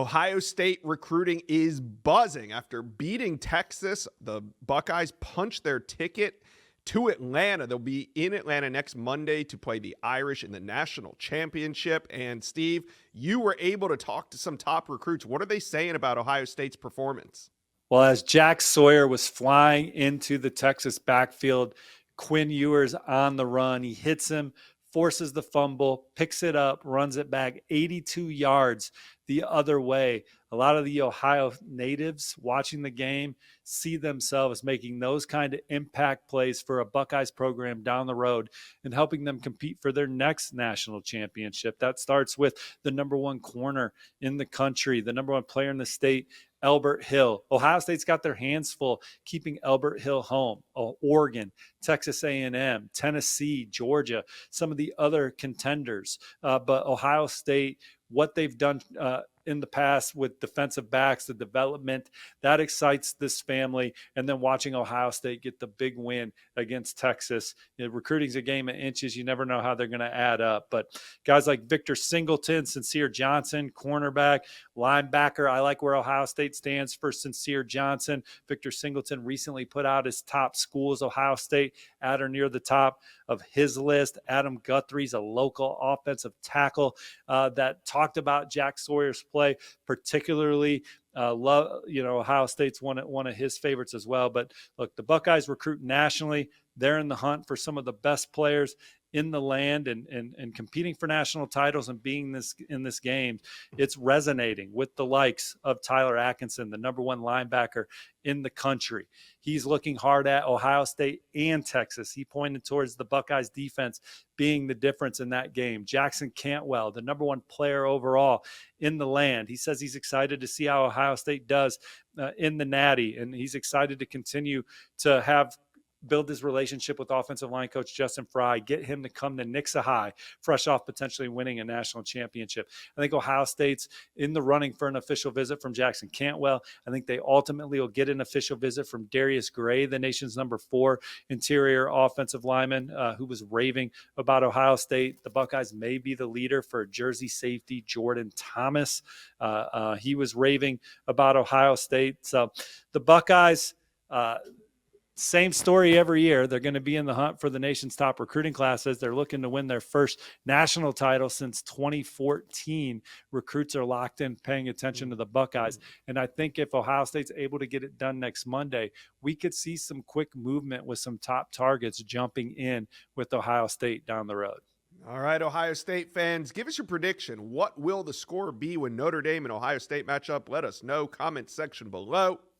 Ohio State recruiting is buzzing after beating Texas. The Buckeyes punched their ticket to Atlanta. They'll be in Atlanta next Monday to play the Irish in the national championship. And Steve, you were able to talk to some top recruits. What are they saying about Ohio State's performance? Well, as Jack Sawyer was flying into the Texas backfield, Quinn Ewers on the run. He hits him, forces the fumble, picks it up, runs it back 82 yards the other way. A lot of the Ohio natives watching the game see themselves making those kind of impact plays for a Buckeyes program down the road and helping them compete for their next national championship. That starts with the number one corner in the country, the number one player in the state, Albert Hill. Ohio State's got their hands full keeping Albert Hill home. Oregon, Texas A&M, Tennessee, Georgia, some of the other contenders. But Ohio State, what they've done in the past with defensive backs, the development, that excites this family. And then watching Ohio State get the big win against Texas. Recruiting's a game of inches. You never know how they're going to add up. But guys like Victor Singleton, Sincere Johnson, cornerback, linebacker. I like where Ohio State stands for Sincere Johnson. Victor Singleton recently put out his top schools. Ohio State at or near the top of his list. Adam Guthrie's a local offensive tackle that talked about Jack Sawyer's play, particularly Ohio State's one of his favorites as well. But look, the Buckeyes recruit nationally. They're in the hunt for some of the best players in the land and competing for national titles and being in this game. It's resonating with the likes of Tyler Atkinson, the number one linebacker in the country. He's looking hard at Ohio State and Texas. He pointed towards the Buckeyes defense being the difference in that game. Jackson Cantwell, the number one player overall in the land. He says he's excited to see how Ohio State does in the Natty, and he's excited to continue to build his relationship with offensive line coach Justin Fry, get him to come to Nixa High, fresh off potentially winning a national championship. I think Ohio State's in the running for an official visit from Jackson Cantwell. I think they ultimately will get an official visit from Darius Gray, the nation's number 4 interior offensive lineman, who was raving about Ohio State. The Buckeyes may be the leader for Jersey safety Jordan Thomas. He was raving about Ohio State. So the Buckeyes, same story every year. They're going to be in the hunt for the nation's top recruiting classes. They're looking to win their first national title since 2014. Recruits are locked in, paying attention to the Buckeyes. And I think if Ohio State's able to get it done next Monday, we could see some quick movement with some top targets jumping in with Ohio State down the road. All right, Ohio State fans, give us your prediction. What will the score be when Notre Dame and Ohio State match up? Let us know. Comment section below.